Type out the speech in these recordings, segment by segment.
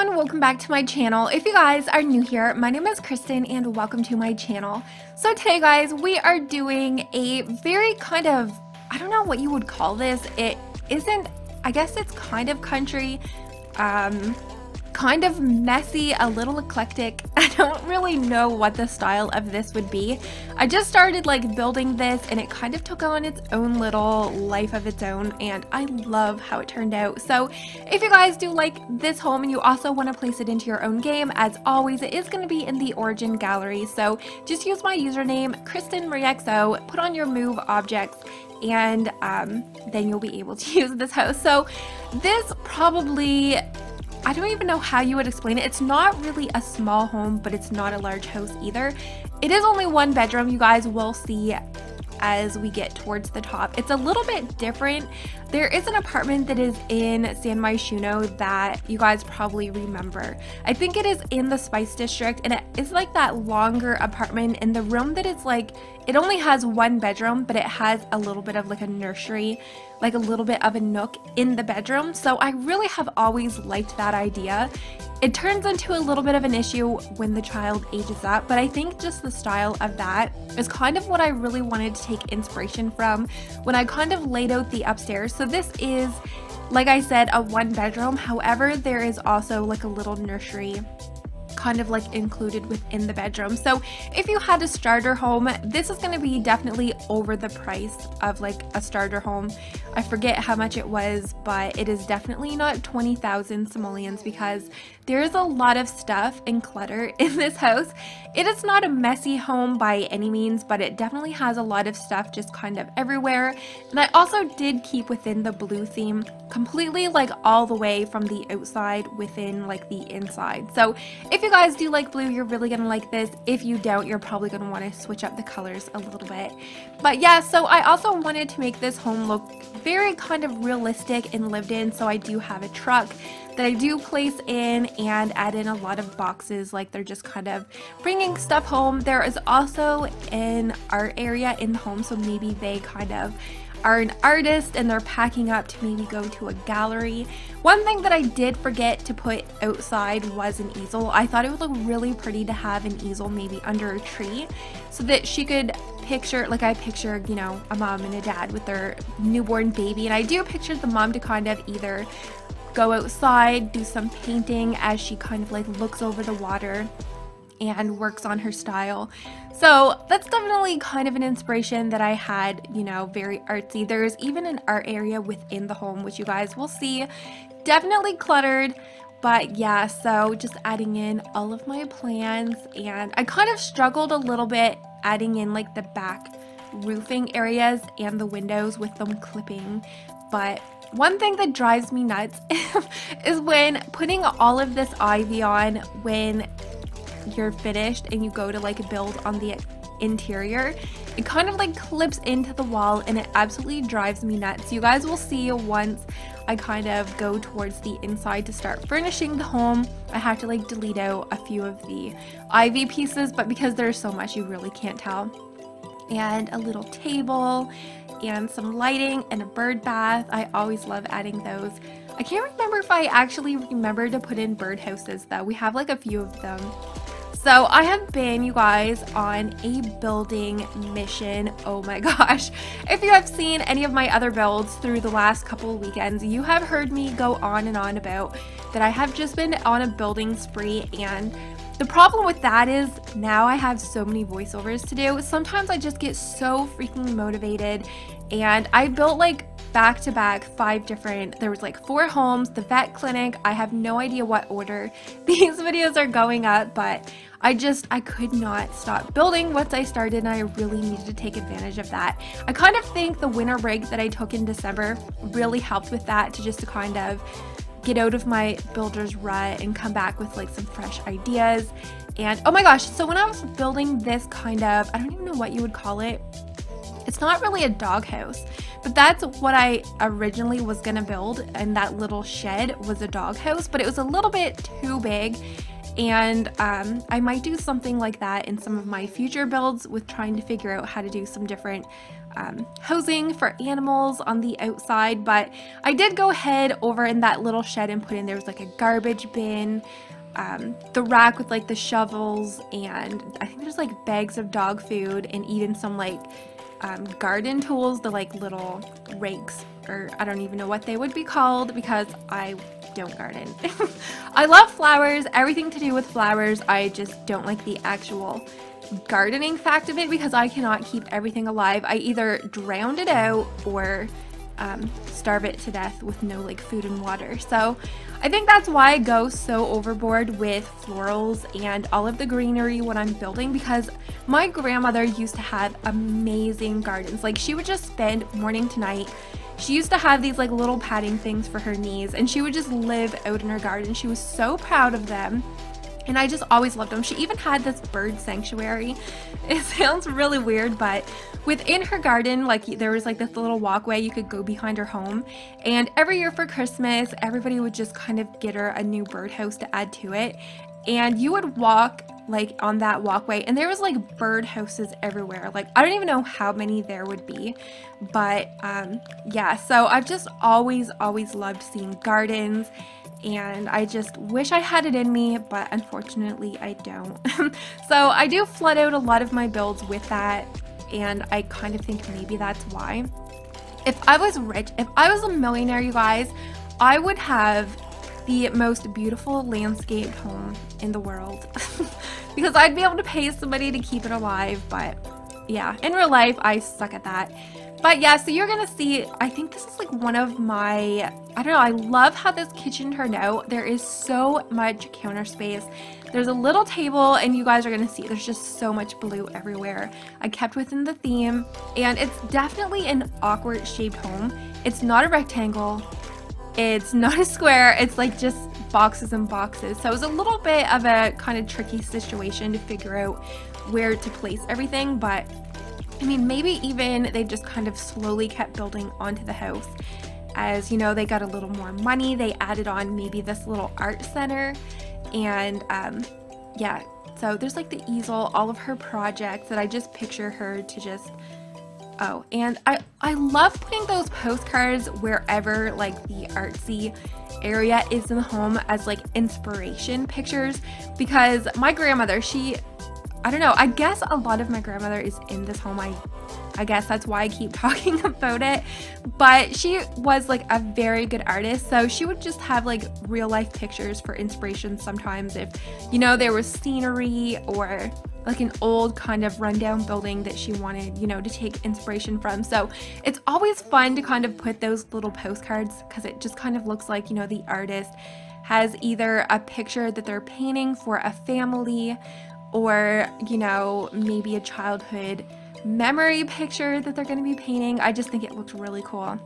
Welcome back to my channel. If you guys are new here, my name is Kristen and welcome to my channel. So today guys, we are doing a very kind of, I don't know what you would call this. It isn't, I guess it's kind of country, kind of messy, a little eclectic. I don't really know what the style of this would be. I just started like building this and it kind of took on its own little life of its own, and I love how it turned out. So if you guys do like this home and you also want to place it into your own game, as always it is going to be in the origin gallery, so just use my username KrystinMyrieXo, put on your move objects, and then you'll be able to use this house. So this probably, I don't even know how you would explain it. It's not really a small home, but it's not a large house either. It is only one bedroom. You guys will see as we get towards the top. It's a little bit different. There is an apartment that is in San Myshuno that you guys probably remember. I think it is in the Spice District, and it is like that longer apartment, and the room that it's like, it only has one bedroom, but it has a little bit of like a nursery, like a little bit of a nook in the bedroom. So I really have always liked that idea. It turns into a little bit of an issue when the child ages up, but I think just the style of that is kind of what I really wanted to take inspiration from when I kind of laid out the upstairs. So this is, like I said, a one bedroom. However, there is also like a little nursery kind of like included within the bedroom. So if you had a starter home, this is going to be definitely over the price of like a starter home. I forget how much it was, but it is definitely not 20,000 simoleons because there's a lot of stuff and clutter in this house. It is not a messy home by any means, but it definitely has a lot of stuff just kind of everywhere. And I also did keep within the blue theme completely, like all the way from the outside within like the inside. So if you guys do like blue, you're really gonna like this. If you don't, you're probably gonna want to switch up the colors a little bit. But yeah, so I also wanted to make this home look very kind of realistic and lived in. So I do have a truck that I do place in and add in a lot of boxes, like they're just kind of bringing stuff home. There is also an art area in the home, so maybe they kind of are an artist and they're packing up to maybe go to a gallery. One thing that I did forget to put outside was an easel. I thought it would look really pretty to have an easel maybe under a tree so that she could picture, like I pictured, you know, a mom and a dad with their newborn baby, and I do picture the mom to kind of either go outside, do some painting as she kind of like looks over the water and works on her style. So that's definitely kind of an inspiration that I had, you know, very artsy. There's even an art area within the home, which you guys will see. Definitely cluttered, but yeah, so just adding in all of my plans, and I kind of struggled a little bit adding in like the back roofing areas and the windows with them clipping. But one thing that drives me nuts is when putting all of this ivy on when you're finished and you go to like build on the interior, it kind of like clips into the wall and it absolutely drives me nuts. You guys will see once I kind of go towards the inside to start furnishing the home, I have to like delete out a few of the ivy pieces, but because there's so much you really can't tell. And a little table and some lighting and a bird bath. I always love adding those. I can't remember if I actually remember to put in bird houses though. We have like a few of them. So I have been, you guys, on a building mission. Oh my gosh. If you have seen any of my other builds through the last couple of weekends, you have heard me go on and on about that I have just been on a building spree, and the problem with that is now I have so many voiceovers to do. Sometimes I just get so freaking motivated, and I built like back to back 5 different, there was like 4 homes, the vet clinic. I have no idea what order these videos are going up, but I could not stop building once I started, and I really needed to take advantage of that. I kind of think the winter break that I took in December really helped with that, to kind of get out of my builder's rut and come back with like some fresh ideas. And oh my gosh, so when I was building this kind of, I don't even know what you would call it. It's not really a doghouse, but that's what I originally was gonna build, and that little shed was a doghouse, but it was a little bit too big. And I might do something like that in some of my future builds, with trying to figure out how to do some different housing for animals on the outside, but I did go ahead over in that little shed and put in, there was like a garbage bin, the rack with like the shovels, and I think there's like bags of dog food, and even some like garden tools, the like little rakes, or I don't even know what they would be called because I don't garden. I love flowers, everything to do with flowers. I just don't like the actual gardening fact of it because I cannot keep everything alive. I either drown it out or starve it to death with no like food and water. So I think that's why I go so overboard with florals and all of the greenery when I'm building, because my grandmother used to have amazing gardens. Like, she would just spend morning to night. She used to have these like little padding things for her knees, and she would just live out in her garden. She was so proud of them, and I just always loved them. She even had this bird sanctuary. It sounds really weird, but within her garden, like, there was like this little walkway you could go behind her home, and every year for Christmas, everybody would just kind of get her a new birdhouse to add to it, and you would walk like on that walkway, and there was like bird houses everywhere. Like, I don't even know how many there would be, but yeah, so I've just always loved seeing gardens, and I just wish I had it in me, but unfortunately I don't. So I do flood out a lot of my builds with that, and I kind of think maybe that's why. If I was rich, if I was a millionaire, you guys, I would have the most beautiful landscaped home in the world because I'd be able to pay somebody to keep it alive. But yeah, in real life I suck at that. But yeah, so you're gonna see, I think this is like one of my, I don't know, I love how this kitchen turned out. There is so much counter space. There's a little table, and you guys are gonna see there's just so much blue everywhere. I kept within the theme, and it's definitely an awkward shaped home. It's not a rectangle, it's not a square, it's like just boxes and boxes. So it was a little bit of a kind of tricky situation to figure out where to place everything, but I mean, maybe even they just kind of slowly kept building onto the house. As you know, they got a little more money, they added on maybe this little art center, and yeah, so there's like the easel, all of her projects that I just picture her to just, oh, and I love putting those postcards wherever like the artsy area is in the home as like inspiration pictures, because my grandmother, I don't know, I guess a lot of my grandmother is in this home. I guess that's why I keep talking about it, but she was like a very good artist, so she would just have like real life pictures for inspiration sometimes if, you know, there was scenery or like an old kind of rundown building that she wanted, you know, to take inspiration from. So it's always fun to kind of put those little postcards, because it just kind of looks like, you know, the artist has either a picture that they're painting for a family, or, you know, maybe a childhood memory picture that they're going to be painting. I just think it looks really cool.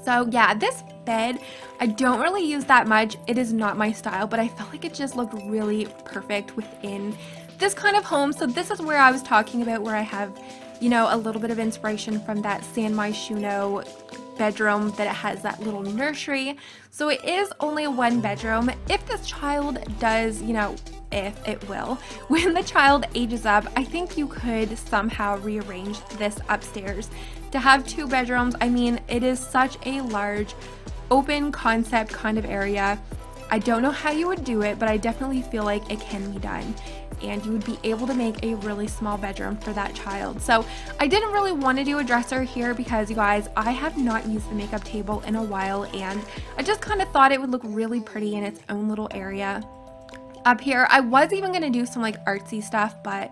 So yeah, this bed, I don't really use that much. It is not my style, but I felt like it just looked really perfect within this kind of home. So this is where I was talking about, where I have, you know, a little bit of inspiration from that San Myshuno bedroom, that it has that little nursery. So it is only one bedroom. If this child does, you know, if it will, when the child ages up, I think you could somehow rearrange this upstairs to have 2 bedrooms. I mean, it is such a large open concept kind of area. I don't know how you would do it, but I definitely feel like it can be done, and you would be able to make a really small bedroom for that child. So I didn't really want to do a dresser here because, you guys, I have not used the makeup table in a while, and I just kind of thought it would look really pretty in its own little area. Up here, I was even going to do some like artsy stuff, but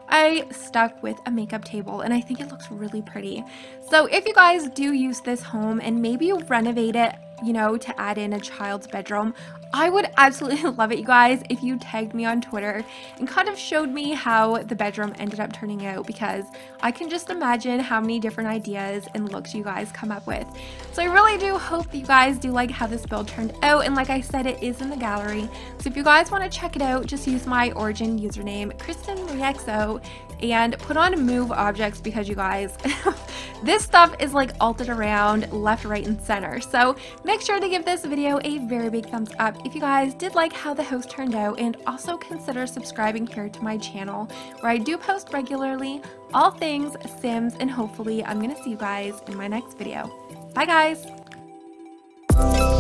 I stuck with a makeup table, and I think it looks really pretty. So if you guys do use this home and maybe you renovate it, you know, to add in a child's bedroom, I would absolutely love it, you guys, if you tagged me on Twitter and kind of showed me how the bedroom ended up turning out, because I can just imagine how many different ideas and looks you guys come up with. So I really do hope that you guys do like how this build turned out, and like I said, it is in the gallery. So if you guys want to check it out, just use my origin username, KrystinMyrieXo, and put on move objects because you guys, this stuff is like altered around left, right, and center. So make sure to give this video a very big thumbs up if you guys did like how the host turned out, and also consider subscribing here to my channel where I do post regularly all things Sims, and hopefully I'm gonna see you guys in my next video. Bye guys!